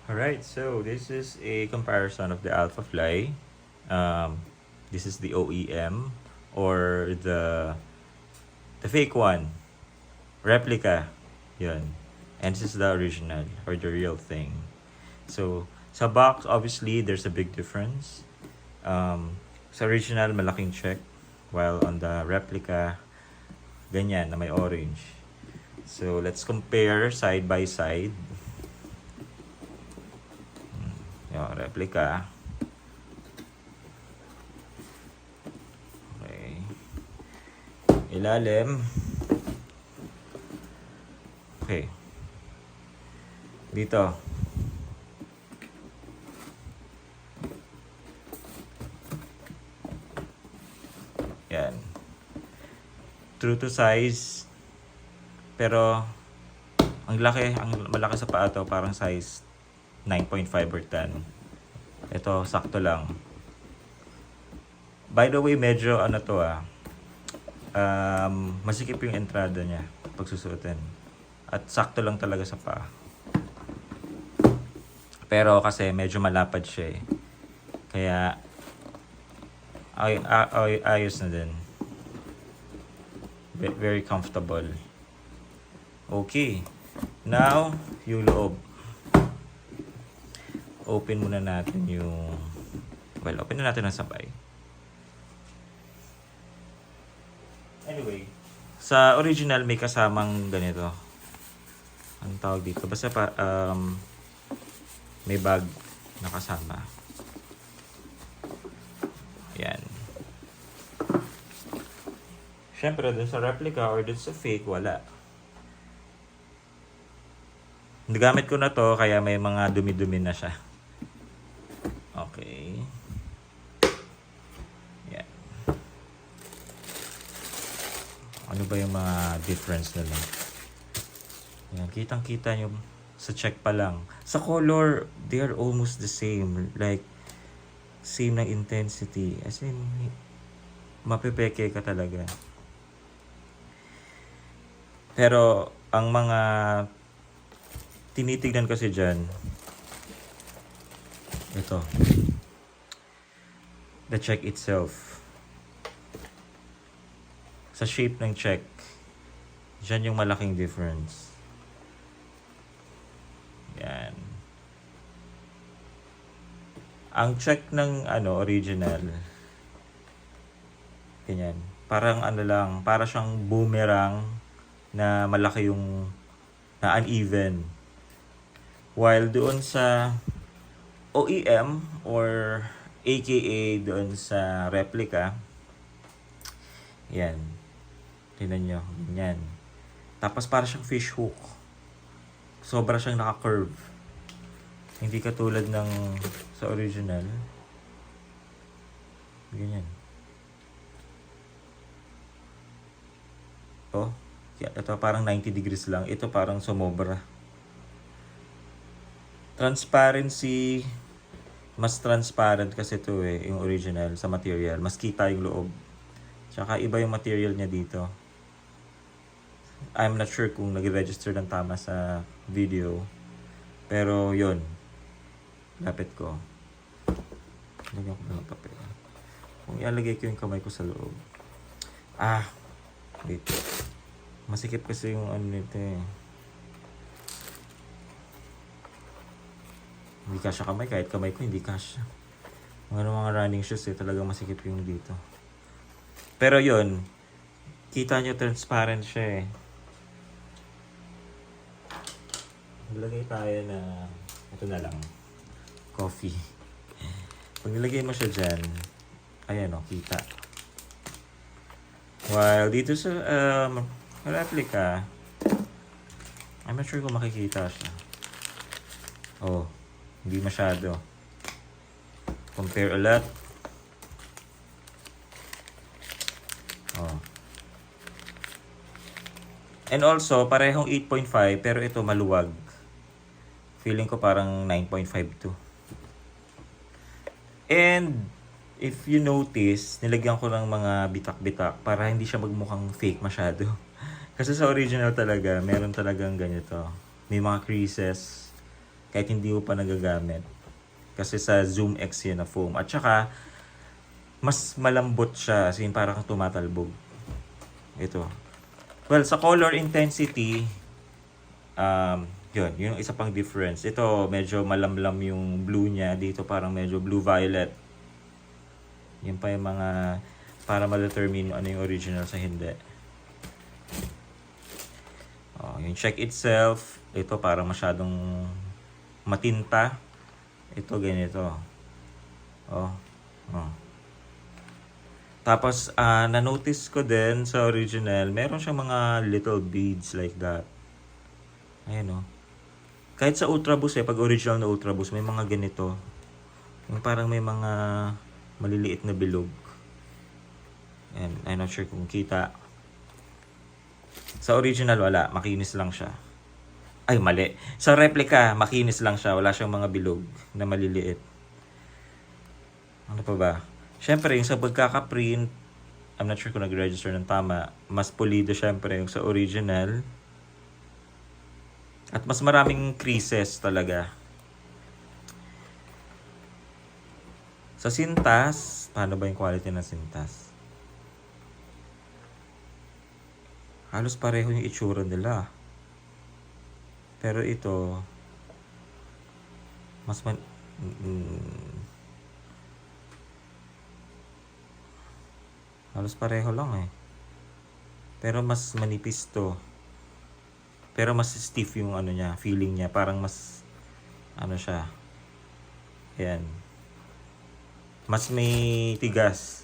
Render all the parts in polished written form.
Alright, so this is a comparison of the Alpha Fly. This is the OEM or the fake one, replica. Yun. And this is the original or the real thing. So sa box, obviously there's a big difference. Sa original, malaking check, while on the replica, ganyan na may orange. So let's compare side by side. Yung replica. Okay. Ilalim. Okay. Dito. Yan. True to size. Pero ang malaki sa paa to, parang size 9.5 or 10. Ito, sakto lang. By the way, medyo masikip yung entrada niya pag susuotin. At sakto lang talaga sa paa. Pero kasi medyo malapad siya eh. Kaya ayos na din. Very comfortable. Okay. Now, yung loob. Open muna natin yung... Well, open na natin ng sabay. Anyway, sa original may kasamang ganito. Ang tawag dito. Basta pa, may bag na kasama. Yan. Siyempre, dun sa replica or dun sa fake, wala. Nagamit ko na to, kaya may mga dumi-dumi na siya. Okay. Yan. Ano ba yung mga difference nila? Yan, kitang-kita nyo sa check pa lang. Sa color, they are almost the same. Like, same ng intensity. As in, mapipeke ka talaga. Pero, ang mga tinitignan kasi dyan, ito, the check itself. Sa shape ng check, dyan yung malaking difference. Yan. Ang check ng original, ganyan. Parang lang, para siyang boomerang na malaki yung na uneven. While doon sa OEM or AKA doon sa replica, yan. Tingnan nyo, ganyan. Tapos para siyang fish hook. Sobra siyang naka-curve. Hindi katulad ng sa original. Ganyan. Oh, ito parang 90 degrees lang. Ito parang sumobra. Transparency, mas transparent kasi ito eh, yung original sa material. Mas kita yung loob. Tsaka iba yung material niya dito. I'm not sure kung nag-register ng tama sa video. Pero yun. Lapit ko. Lagyan ko ng papel. Kung ialagay ko yung kamay ko sa loob. Dito. Masikip kasi yung nito eh. Hindi kasya kamay. Kahit kamay ko, hindi kasya. Mga running shoes eh. Talagang masikip yung dito. Pero yun. Kita nyo transparent siya eh. Nilagay tayo na ito na lang. Coffee. Pag nilagay mo siya dyan, ayan o, kita. While dito sa replica, I'm not sure kung makikita siya. Oh, hindi masyado. Compare ulit. Oh. And also, parehong 8.5 pero ito maluwag. Feeling ko parang 9.52. And if you notice, nilagyan ko ng mga bitak-bitak para hindi siya magmukhang fake masyado. Kasi sa original talaga, meron talagang ganito. May mga creases. kahit hindi mo pa nagagamit. Kasi sa Zoom X yan na foam. At saka, mas malambot siya, as in parang tumatalbog. Ito. Well, sa color intensity, yun, yung isa pang difference. Ito, medyo malamlam yung blue niya. Dito parang medyo blue-violet. Yun pa yung mga, para ma-determine ano yung original sa hindi. Oh, yung check itself, ito parang masyadong matinta. Ito, ganito. Oh, oh. Tapos, na-notice ko din sa original, meron siyang mga little beads like that. Ayan o. Kahit sa Ultraboost pag original na Ultraboost, may mga ganito. Yung parang may mga maliliit na bilog. And I'm not sure kung kita. Sa original, wala. Makinis lang siya. Ay, mali. Sa replica, makinis lang siya. Wala siyang mga bilog na maliliit. Ano pa ba? Siyempre, yung sa pagkaka-print, I'm not sure kung nag-register ng tama. Mas pulido siyempre yung sa original. At mas maraming creases talaga. Sa sintas, paano ba yung quality ng sintas? Halos pareho yung itsura nila. Pero ito, mas halos pareho lang eh. Pero mas manipis to. Pero mas stiff yung ano niya, feeling niya. Parang mas, ano siya. Ayan. Mas may tigas.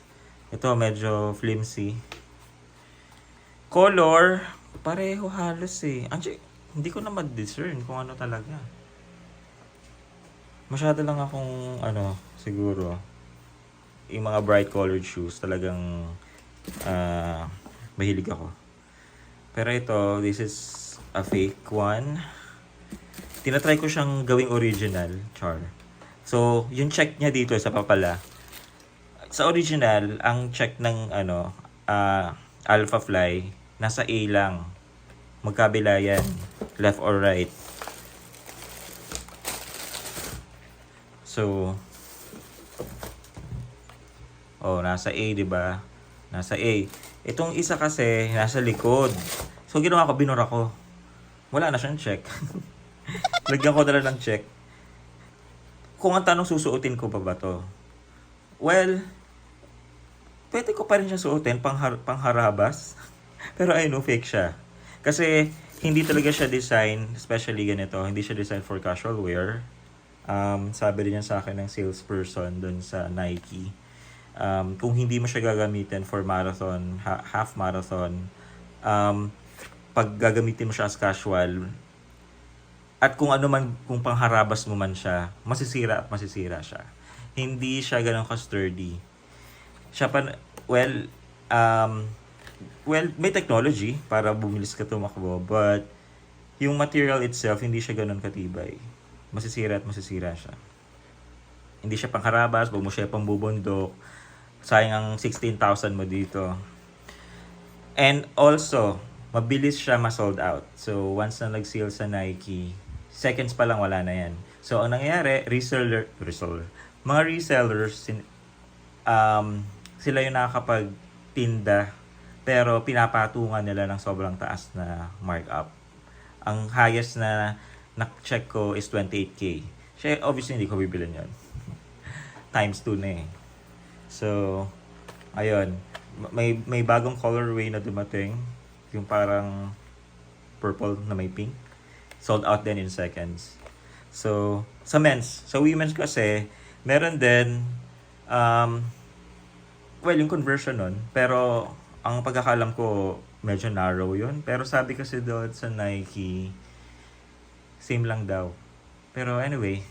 Ito medyo flimsy. Color, pareho halos eh. Hindi ko na ma-discern kung ano talaga. Masyado lang akong, siguro, yung mga bright colored shoes, talagang mahilig ako. Pero ito, this is a fake one. Tinatry ko siyang gawing original, char. So, yung check niya dito sa papala. Sa original, ang check ng Alpha Fly, nasa A lang. Magkabila yan. Left or right. So, nasa A, di ba? Nasa A. Itong isa kasi, nasa likod. So, ginawa ko, binura ko. Wala na siyang check. Lagyan ko na lang ng check. Kung ang tanong, susuotin ko pa ba to? Well, pwede ko pa rin siya suotin, pangharabas. Pero I know, fake siya. Kasi, hindi talaga siya design, especially ganito, hindi siya design for casual wear. Sabi rin yan sa akin ng salesperson dun sa Nike. Kung hindi mo siya gagamitin for marathon, half marathon, pag gagamitin mo siya as casual, at kung ano man, kung pangharabas mo man siya, masisira at masisira siya. Hindi siya ganun ka-sturdy. Siya may technology para bumilis ka tumakbo, but yung material itself, hindi siya ganun katibay. Masisira at masisira siya. Hindi siya pangharabas, wag mo siya pambubundok. Sayang ang 16,000 mo dito. And also, mabilis siya ma-sold out. So, once na nag-sale sa Nike, seconds pa lang wala na yan. So, ang nangyayari, mga resellers, sila yung nakakapagtinda, pero pinapatungan nila ng sobrang taas na markup. Ang highest na check ko is 28K. Siya, obviously, hindi ko bibilin yun. Times 2 na eh. So, ayun. May bagong colorway na dumating. Yung parang purple na may pink. Sold out din in seconds. So, sa men's. Sa women's kasi, meron din, yung conversion nun. Pero, ang pagkakalam ko, medyo narrow yun. Pero sabi kasi doon sa Nike, same lang daw. Pero anyway,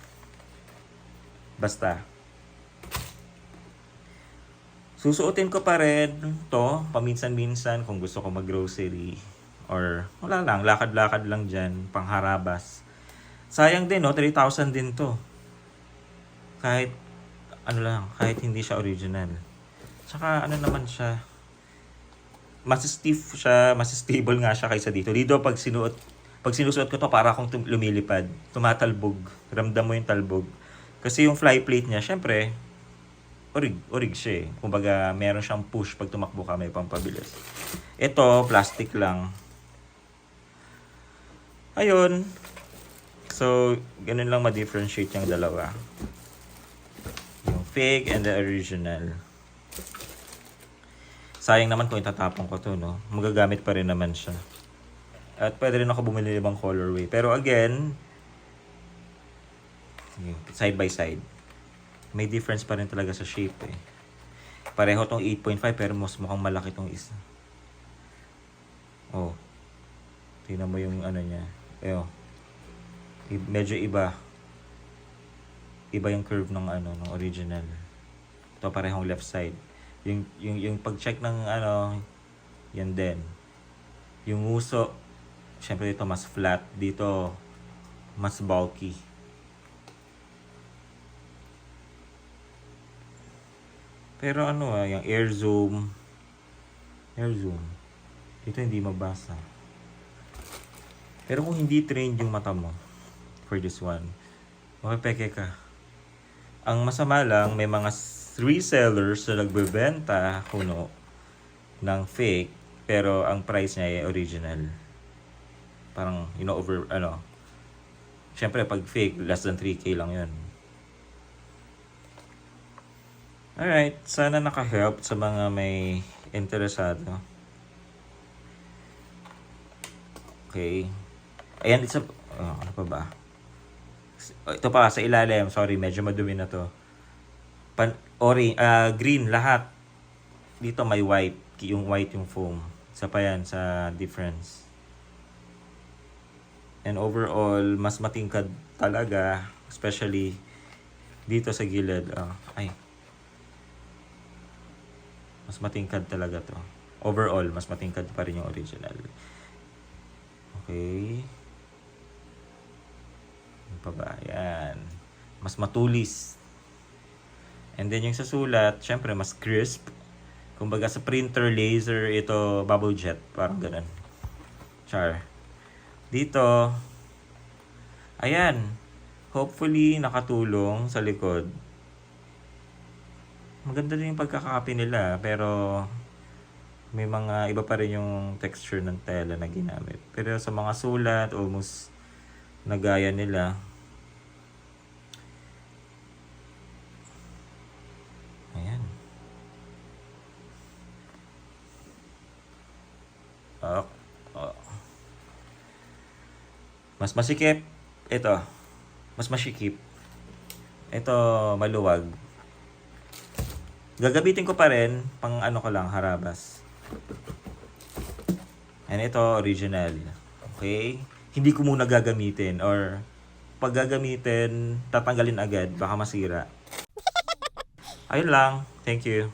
basta. Susuotin ko pa rin to, paminsan-minsan kung gusto ko mag-grocery. Or, wala lang, lakad-lakad lang dyan, pangharabas. Sayang din, 3,000 din to. Kahit, kahit hindi siya original. Tsaka, naman siya, mas stiff siya, mas stable nga siya kaysa dito. Dito, pag sinusuot ko to, para akong lumilipad, tumatalbog. Ramdam mo yung talbog. Kasi yung fly plate niya, syempre, orig siya eh. Kumbaga, meron siyang push pag tumakbo ka, may pampabilis. Ito, plastic lang. Ayun. So, ganun lang ma-differentiate yung dalawa. Yung fake and the original. Sayang naman kung itatapon ko to, no? Magagamit pa rin naman siya. At pwede rin ako bumili ng ibang colorway. Pero again, side by side. May difference pa rin talaga sa shape eh. Pareho tong 8.5 pero mas mukhang malaki tong isa. Oh. Tingnan mo yung ano niya. Eyo. Medyo iba. Iba yung curve ng ano, ng original. Ito parehong left side. Yung pag-check ng ano, yan din. Yung uso, syempre dito mas flat, dito mas bulky. Pero ano yung air zoom, dito hindi mabasa. Pero kung hindi trained yung mata mo for this one, mapepeke ka. Ang masama lang, may mga resellers na nagbebenta kuno ng fake pero ang price niya ay original. Parang syempre pag fake less than 3K lang 'yun. Alright, sana naka-help sa mga may interesado. Okay. Ayan, ano pa ba? Ito pa sa ilalim, sorry, medyo madumi na to. Green lahat. Dito may white, yung foam. Isa pa yan sa difference. And overall, mas matingkad talaga, especially dito sa gilid. Mas matingkad talaga to. Overall, mas matingkad pa rin yung original. Okay. Ano pa ba? Yan. Mas matulis. And then yung sa sulat, syempre mas crisp. Kumbaga sa printer laser, ito bubble jet. Parang ganun. Char. Dito, ayan. Hopefully, nakatulong sa likod. Maganda din yung pagkakakapi nila. Pero, may mga iba pa rin yung texture ng tela na ginamit. Pero sa mga sulat, almost nagaya nila. Ayan. Mas masikip. Ito. Mas masikip. Ito, maluwag. Gagabitin ko pa rin. Pang ano ko lang, harabas. And ito, original. Okay? Hindi ko muna gagamitin. Or, pag gagamitin, tatanggalin agad. Baka masira. Ayun lang. Thank you.